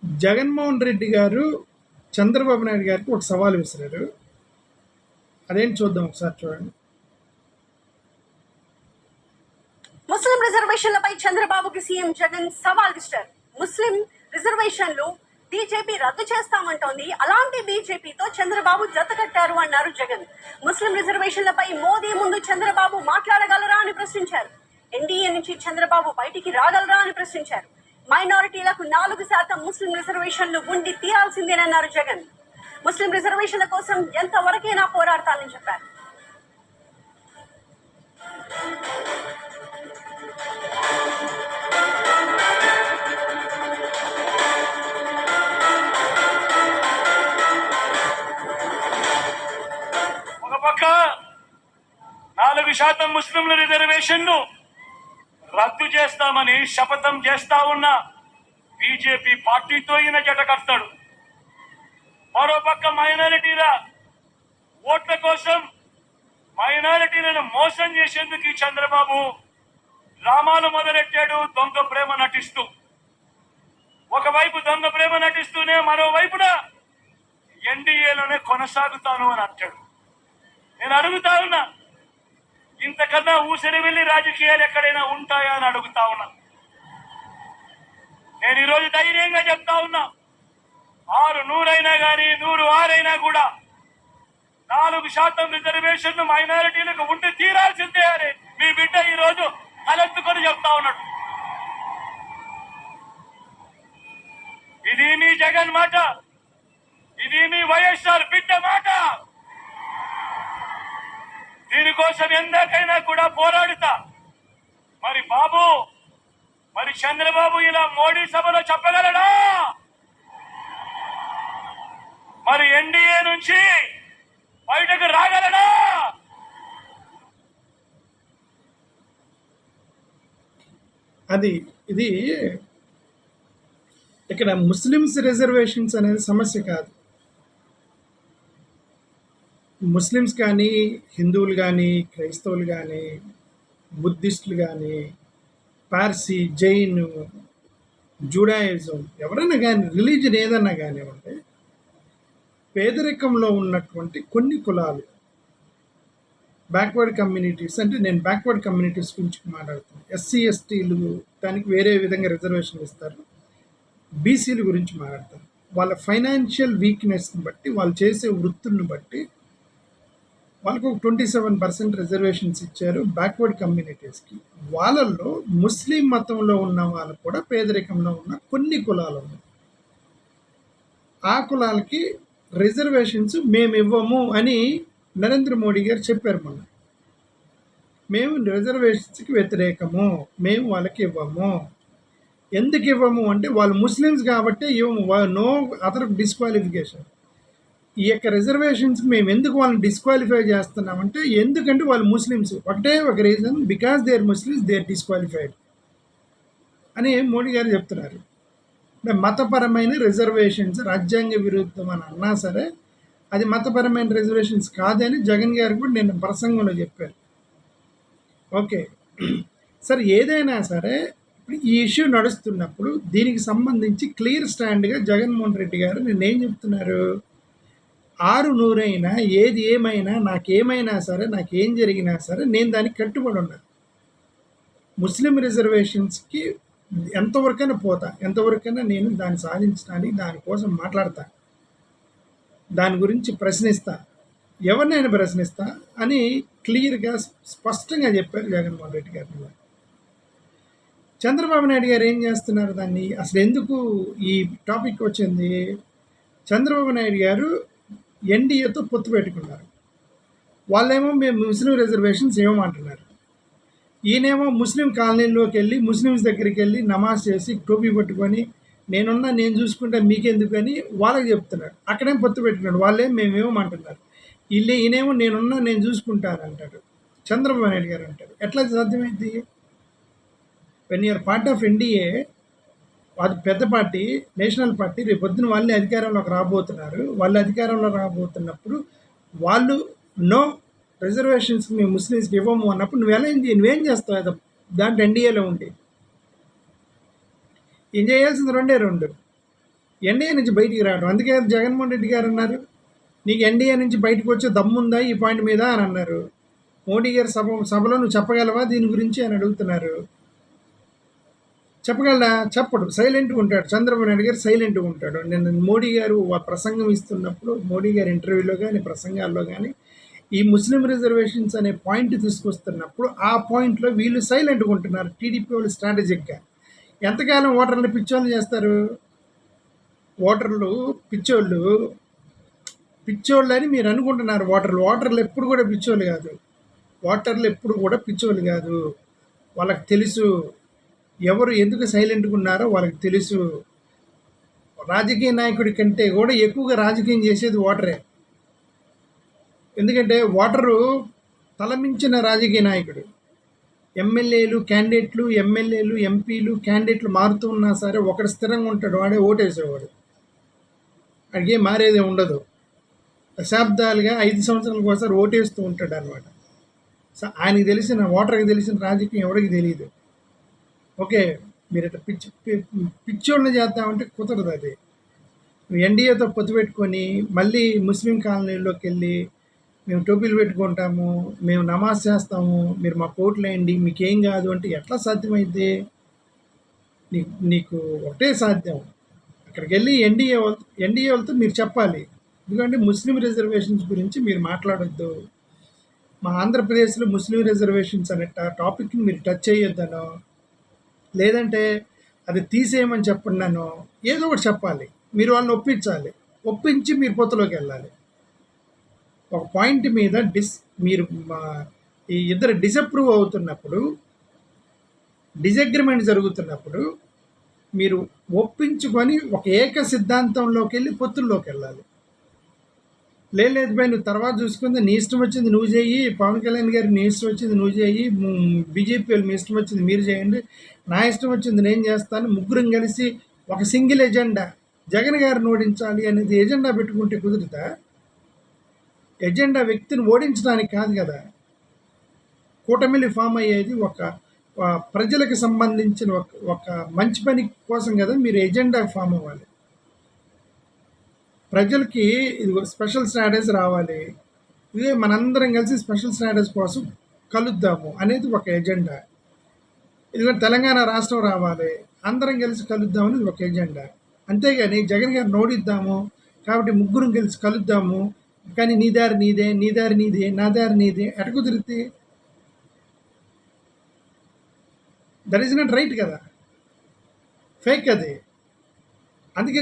జగన్మోహన్ రెడ్డి గారు చంద్రబాబు నాయుడు గారికి ఒక సవాల్ విసిరారు. అదేంటి చూద్దాం, ఒకసారి చూడండి. ముస్లిం రిజర్వేషన్లపై చంద్రబాబుకి సీఎం జగన్ సవాల్ విసిరారు. ముస్లిం రిజర్వేషన్లు బీజేపీ రద్దు చేస్తామంటోంది, అలాంటి బీజేపీతో చంద్రబాబు జతకట్టారు అన్నారు జగన్. ముస్లిం రిజర్వేషన్లపై మోదీ ముందు చంద్రబాబు మాట్లాడగలరా అని ప్రశ్నించారు. ఎన్డీఏ నుంచి చంద్రబాబు బయటికి రాగలరా అని ప్రశ్నించారు. మైనారిటీలకు 4% ముస్లిం రిజర్వేషన్లు ఉండి తీరాల్సిందేనన్నారు జగన్. ముస్లిం రిజర్వేషన్ల కోసం ఎంతవరకైనా పోరాడతానని చెప్పారు. ఒక పక్క 4% ముస్లింల రిజర్వేషన్ను రద్దు చేస్తామని శపథం చేస్తా ఉన్న బీజేపీ పార్టీతో ఈయన జట కడతాడు. మరోపక్క మైనారిటీల ఓట్ల కోసం మైనారిటీలను మోసం చేసేందుకు ఈ చంద్రబాబు డ్రామాలు మొదలెట్టాడు, దొంగ ప్రేమ నటిస్తూ. ఒకవైపు దొంగ ప్రేమ నటిస్తూనే మరోవైపున ఎన్డీఏలోనే కొనసాగుతాను అని అంటాడు. నేను అడుగుతా ఉన్నా, ఇంతకన్నా ఊసరి వెళ్ళి రాజకీయాలు ఎక్కడైనా ఉంటాయా అని అడుగుతా ఉన్నా. నేను ఈరోజు ధైర్యంగా చెప్తా ఉన్నా, 100 అయినా కానీ 106 అయినా కూడా 4% రిజర్వేషన్లు మైనారిటీలకు ఉండి తీరాల్సిందే అని మీ బిడ్డ ఈరోజు తలెత్తుకొని చెప్తా ఉన్నాడు. ఇది మీ జగన్ మాట, ఇది మీ వైఎస్ఆర్ బిడ్డ మాట. దీనికోసం ఎందాకైనా కూడా పోరాడుతా. మరి బాబు, మరి చంద్రబాబు ఇలా మోడీ సభలో చెప్పగలడా? మరి ఎన్డీఏ నుంచి బయటకు రాగలడా? ఇది ఇక్కడ ముస్లిమ్స్ రిజర్వేషన్స్ అనేది సమస్య కాదు. ముస్లిమ్స్ కానీ, హిందువులు కానీ, క్రైస్తవులు కానీ, బుద్ధిస్టులు కానీ, పార్సీ, జైన్, జూడాయిజం, ఎవరైనా కానీ, రిలీజన్ ఏదన్నా కానివ్వండి, పేదరికంలో ఉన్నటువంటి కొన్ని కులాలు, బ్యాక్వర్డ్ కమ్యూనిటీస్, అంటే నేను బ్యాక్వర్డ్ కమ్యూనిటీస్ గురించి మాట్లాడుతాను. ఎస్సీ ఎస్టీలు దానికి వేరే విధంగా రిజర్వేషన్ ఇస్తారు. బీసీల గురించి మాట్లాడతాను. వాళ్ళ ఫైనాన్షియల్ వీక్నెస్ని బట్టి, వాళ్ళు చేసే వృత్తులను బట్టి వాళ్ళకు 27% రిజర్వేషన్స్ ఇచ్చారు బ్యాక్వర్డ్ కమ్యూనిటీస్కి. వాళ్ళల్లో ముస్లిం మతంలో ఉన్న వాళ్ళు కూడా పేదరికంలో ఉన్న కొన్ని కులాలు ఉన్నాయి. ఆ కులాలకి రిజర్వేషన్స్ మేము ఇవ్వము అని నరేంద్ర మోడీ గారు చెప్పారు మొన్న. మేము రిజర్వేషన్స్కి వ్యతిరేకము, మేము వాళ్ళకి ఇవ్వము. ఎందుకు ఇవ్వము అంటే వాళ్ళు ముస్లిమ్స్ కాబట్టి ఇవ్వము, నో అదర్ డిస్క్వాలిఫికేషన్. ఈ యొక్క రిజర్వేషన్స్ మేము ఎందుకు వాళ్ళని డిస్క్వాలిఫై చేస్తున్నామంటే, ఎందుకంటే వాళ్ళు ముస్లిమ్స్. ఒకటే ఒక reason, because they are Muslims they are disqualified అని మోడీ గారు చెప్తున్నారు. మతపరమైన రిజర్వేషన్స్ రాజ్యాంగ విరుద్ధం అని అన్నా సరే అది మతపరమైన రిజర్వేషన్స్ కాదని జగన్ గారు కూడా నిన్న ప్రసంగంలో చెప్పారు. ఓకే, సరే, ఏదైనా సరే ఈ ఇష్యూ నడుస్తున్నప్పుడు దీనికి సంబంధించి క్లియర్ స్టాండ్గా జగన్మోహన్ రెడ్డి గారు నిన్నేం చెప్తున్నారు, 600 అయినా ఏది ఏమైనా నాకేమైనా సరే, నాకేం జరిగినా సరే నేను దానికి కట్టుబడి ఉన్నా. ముస్లిం రిజర్వేషన్స్కి ఎంతవరకైనా పోతా, ఎంతవరకైనా నేను దాన్ని సాధించడానికి దానికోసం మాట్లాడతా, దాని గురించి ప్రశ్నిస్తా, ఎవరినైనా ప్రశ్నిస్తా అని క్లియర్గా స్పష్టంగా చెప్పారు జగన్మోహన్ రెడ్డి గారు. చంద్రబాబు నాయుడు గారు ఏం చేస్తున్నారు, దాన్ని అసలు ఎందుకు ఈ టాపిక్ వచ్చింది? చంద్రబాబు నాయుడు గారు ఎన్డీఏతో పొత్తు పెట్టుకున్నారు. వాళ్ళేమో మేము ముస్లిం రిజర్వేషన్స్ ఏమంటున్నారు, ఈయనేమో ముస్లిం కాలనీలోకి వెళ్ళి ముస్లిమ్స్ దగ్గరికి వెళ్ళి నమాజ్ చేసి టోపీ పట్టుకొని నేను చూసుకుంటా మీకెందుకు అని వాళ్ళకి చెప్తున్నాడు. అక్కడేం పొత్తు పెట్టుకున్నాడు, వాళ్ళేం మేమేమంటున్నారు, ఈయనేమో నేను చూసుకుంటాను అంటాడు. చంద్రబాబు నాయుడు గారు అంటారు. ఎట్లా సాధ్యమైంది? When you're part of NDA, అది పెద్ద పార్టీ, నేషనల్ పార్టీ, రేపు పొద్దున వాళ్ళే అధికారంలోకి రాబోతున్నారు. వాళ్ళు అధికారంలో రాబోతున్నప్పుడు వాళ్ళు నో రిజర్వేషన్స్ మేము ముస్లిమ్స్కి ఇవ్వము అన్నప్పుడు నువ్వేం చేస్తావు? దాంట్లో ఎన్డీఏలో ఉండి ఏం చేయాల్సింది 2. ఎన్డీఏ నుంచి బయటికి రావడం. అందుకే జగన్మోహన్ రెడ్డి గారు అన్నారు, నీకు ఎన్డీఏ నుంచి బయటకు వచ్చే దమ్ముందా ఈ పాయింట్ మీద అని అన్నారు. మోడీ గారి సభలో నువ్వు చెప్పగలవా దీని గురించి అని అడుగుతున్నారు. చెప్పగలరా? చెప్పడు, సైలెంట్గా ఉంటాడు. చంద్రబాబు నాయుడు గారు సైలెంట్గా ఉంటాడు. నేను మోడీ గారు ప్రసంగం ఇస్తున్నప్పుడు, మోడీ గారి ఇంటర్వ్యూలో కానీ ప్రసంగాల్లో కానీ ఈ ముస్లిం రిజర్వేషన్స్ అనే పాయింట్ తీసుకొస్తున్నప్పుడు ఆ పాయింట్లో వీళ్ళు సైలెంట్గా ఉంటున్నారు. టీడీపీ వాళ్ళు స్ట్రాటజిక్గా ఎంతకాలం ఓటర్లు పిచ్చోళ్ళు చేస్తారు? ఓటర్లు పిచ్చోళ్ళు అని మీరు అనుకుంటున్నారు. ఓటర్లు ఎప్పుడు కూడా పిచ్చోళ్ళు కాదు. వాళ్ళకి తెలుసు ఎవరు ఎందుకు సైలెంట్గా ఉన్నారో వాళ్ళకి తెలుసు. రాజకీయ నాయకుడి కంటే కూడా ఎక్కువగా రాజకీయం చేసేది ఓటరే. ఎందుకంటే ఓటరు తలమించిన రాజకీయ నాయకుడు. ఎమ్మెల్యేలు ఎంపీలు క్యాండిడేట్లు మారుతూ ఉన్నా సరే ఒకడు స్థిరంగా ఉంటాడు, వాడే ఓటేసేవాడు. అడిగే మారేది ఉండదు. దశాబ్దాలుగా 5 సంవత్సరాలకు ఒకసారి ఓటేస్తూ ఉంటాడు అనమాట. సో ఆయనకి తెలిసిన, ఓటర్కి తెలిసిన రాజకీయం ఎవరికి తెలియదు. ఓకే, మీరు ఇట్లా పిచ్చోళ్ళని చేద్దామంటే కుదరదు. అది ఎన్డీఏతో పొత్తు పెట్టుకొని మళ్ళీ ముస్లిం కాలనీలోకి వెళ్ళి మేము టోపీలు పెట్టుకుంటాము, మేము నమాజ్ చేస్తాము, మీరు మా కోట్లు వేయండి, మీకేం కాదు అంటే ఎట్లా సాధ్యమైతే? నీకు ఒకటే సాధ్యం, అక్కడికి వెళ్ళి ఎన్డీఏ వాళ్ళతో మీరు చెప్పాలి. ఎందుకంటే ముస్లిం రిజర్వేషన్స్ గురించి మీరు మాట్లాడొద్దు, మా ఆంధ్రప్రదేశ్లో ముస్లిం రిజర్వేషన్స్ అనే టాపిక్ని మీరు టచ్ చేయొద్దనో, లేదంటే అది తీసేయమని చెప్పండినో ఏదో ఒకటి చెప్పాలి. మీరు వాళ్ళని ఒప్పించి మీరు పొత్తులోకి వెళ్ళాలి. ఒక పాయింట్ మీద మీరు ఈ ఇద్దరు డిసప్రూవ్ అవుతున్నప్పుడు, డిసగ్రిమెంట్ జరుగుతున్నప్పుడు మీరు ఒప్పించుకొని ఒక ఏక సిద్ధాంతంలోకి వెళ్ళి పొత్తుల్లోకి వెళ్ళాలి. లేదు భయ్ నువ్వు తర్వాత చూసుకుంది, నీ ఇష్టం వచ్చింది నువ్వు చేయి, పవన్ కళ్యాణ్ గారికి నీ ఇష్టం వచ్చింది నువ్వు చేయి, బీజేపీ వాళ్ళు మీ ఇష్టం వచ్చింది మీరు చేయండి, నా ఇష్టం వచ్చింది నేను చేస్తాను, ముగ్గురం కలిసి ఒక సింగిల్ ఎజెండా జగన్ గారిని ఓడించాలి అనేది ఎజెండా పెట్టుకుంటే కుదురుతా? ఎజెండా వ్యక్తిని ఓడించడానికి కాదు కదా. కూటమిలు ఫామ్ అయ్యేది ఒక ప్రజలకు సంబంధించిన ఒక మంచి పని కోసం కదా మీరు ఎజెండా ఫామ్ అవ్వాలి. ప్రజలకి ఇది స్పెషల్ స్టాటస్ రావాలి, ఇదే మనందరం కలిసి స్పెషల్ స్టాటస్ కోసం కలుద్దాము అనేది ఒక ఎజెండా. ఇదిగోండి తెలంగాణ రాష్ట్రం రావాలి, అందరం కలిసి కలుద్దాము అనేది ఒక ఎజెండా. అంతేగాని జగన్ గారిని ఓడిద్దాము కాబట్టి ముగ్గురం కలిసి కలుద్దాము, కానీ నీ దారి నీదే, నా దారి నీదే ఎట కుదిరితే? దట్ ఈస్ నాట్ రైట్ కదా, ఫేక్ అది. అందుకే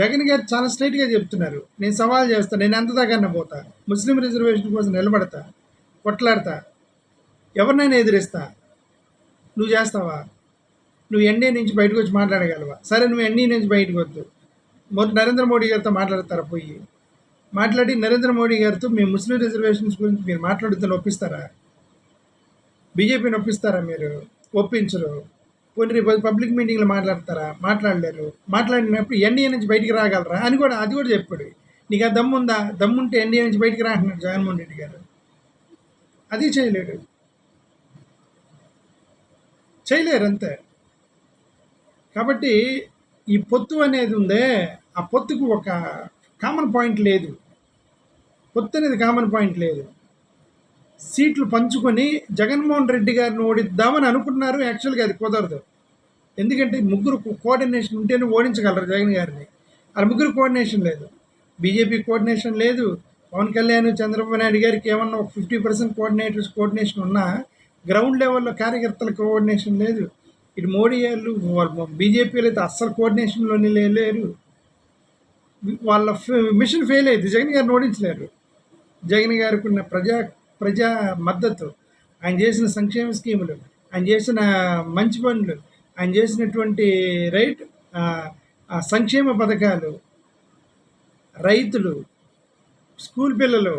జగన్ గారు చాలా స్ట్రైట్గా చెప్తున్నారు, నేను సవాల్ చేస్తాను, నేను ఎంత దాకా పోతా, ముస్లిం రిజర్వేషన్ కోసం నిలబడతా, కొట్లాడతా, ఎవరినైనా ఎదిరిస్తా. నువ్వు చేస్తావా? నువ్వు ఎన్డీఏ నుంచి బయటకు వచ్చి మాట్లాడగలవా? సరే, నువ్వు ఎన్డీఏ నుంచి బయటకు వద్దు, మొదటి నరేంద్ర మోడీ గారితో మాట్లాడతారా? మాట్లాడి నరేంద్ర మోడీ గారితో మేము ముస్లిం రిజర్వేషన్స్ గురించి మీరు మాట్లాడుతున్న ఒప్పిస్తారా? బీజేపీని ఒప్పిస్తారా? మీరు ఒప్పించరు. కొన్ని పబ్లిక్ మీటింగ్లో మాట్లాడతారా? మాట్లాడలేరు. మాట్లాడినప్పుడు ఎన్డీఏ నుంచి బయటికి రాగలరా అని కూడా అది కూడా చెప్పాడు. నీకు ఆ దమ్ముందా? దమ్ముంటే ఎన్డీఏ నుంచి బయటికి రా అంటున్నాడు జగన్మోహన్ రెడ్డి గారు. అది చేయలేరు అంతే. కాబట్టి ఈ పొత్తు అనేది ఉందే, ఆ పొత్తుకు ఒక కామన్ పాయింట్ లేదు. పొత్తు అనేది కామన్ పాయింట్ లేదు. సీట్లు పంచుకొని జగన్మోహన్ రెడ్డి గారిని ఓడిద్దామని అనుకుంటున్నారు. యాక్చువల్గా అది కుదరదు. ఎందుకంటే ముగ్గురు కోఆర్డినేషన్ ఉంటేనే ఓడించగలరు జగన్ గారిని. ఆ ముగ్గురు కోఆర్డినేషన్ లేదు. బీజేపీ కోఆర్డినేషన్ లేదు. పవన్ కళ్యాణ్, చంద్రబాబు నాయుడు గారికి ఏమన్నా ఒక 50% కోఆర్డినేషన్ ఉన్నా గ్రౌండ్ లెవెల్లో కార్యకర్తల కోఆర్డినేషన్ లేదు. ఇటు మోడీ గారు, బీజేపీలో అయితే అస్సలు కోఆర్డినేషన్లోనే లేరు. వాళ్ళ మిషన్ ఫెయిల్ అయింది. జగన్ గారిని ఓడించలేరు. జగన్ గారికి ఉన్న ప్రజా మద్దతు, ఆయన చేసిన సంక్షేమ స్కీములు, ఆయన చేసిన మంచి పనులు, ఆయన చేసినటువంటి సంక్షేమ పథకాలు, రైతులు, స్కూల్ పిల్లలు,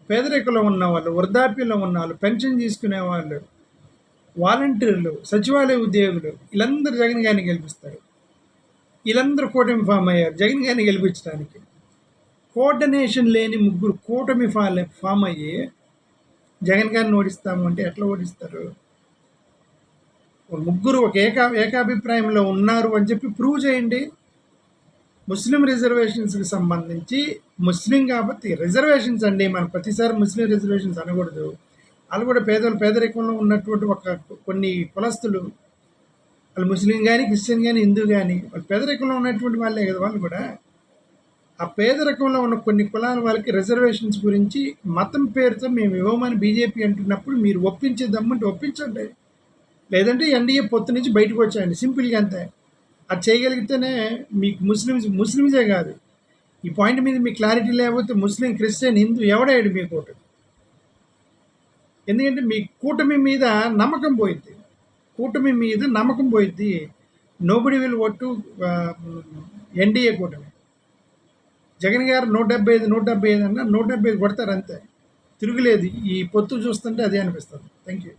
పేదరికంలో ఉన్నవాళ్ళు, వృద్ధాప్యంలో ఉన్నవాళ్ళు, పెన్షన్ తీసుకునేవాళ్ళు, వాలంటీర్లు, సచివాలయ ఉద్యోగులు, వీళ్ళందరూ జగన్ గారిని గెలిపిస్తారు. వీళ్ళందరూ కూటమి ఫామ్ అయ్యారు జగన్ గారిని గెలిపించడానికి. కోఆర్డినేషన్ లేని ముగ్గురు కూటమి ఫామ్ అయ్యి జగన్ గారిని ఓడిస్తాము అంటే ఎట్లా ఓడిస్తారు? ముగ్గురు ఒక ఏకాభిప్రాయంలో ఉన్నారు అని చెప్పి ప్రూవ్ చేయండి. ముస్లిం రిజర్వేషన్స్కి సంబంధించి ముస్లిం కాబట్టి రిజర్వేషన్స్ అండి, మనం ప్రతిసారి ముస్లిం రిజర్వేషన్స్ అనకూడదు. వాళ్ళు కూడా పేదరికంలో ఉన్నటువంటి కొన్ని కులస్తులు, వాళ్ళు ముస్లిం కానీ క్రిస్టియన్ కానీ హిందూ కానీ వాళ్ళు పేదరికంలో ఉన్నటువంటి వాళ్ళే కదా. వాళ్ళు కూడా ఆ పేదరికంలో ఉన్న కొన్ని కులాల వాళ్ళకి రిజర్వేషన్స్ గురించి మతం పేరుతో మేము ఇవ్వమని బీజేపీ అంటున్నప్పుడు మీరు ఒప్పించే దమ్ముంటే ఒప్పించండి, లేదంటే ఎన్డీఏ పొత్తు నుంచి బయటకు వచ్చాయండి, సింపుల్గా అంతే. అది చేయగలిగితేనే మీకు ముస్లిమ్సే కాదు, ఈ పాయింట్ మీద మీకు క్లారిటీ లేకపోతే ముస్లిం క్రిస్టియన్ హిందూ ఎవడాడు మీకు ఓటు. ఎందుకంటే మీ కూటమి మీద నమ్మకం పోయిద్ది, nobody will vote to NDA కూటమి. జగన్ గారు 175 అన్నా 175 కొడతారు అంతే, తిరుగులేదు. ఈ పొత్తు చూస్తుంటే అదే అనిపిస్తుంది. Thank you.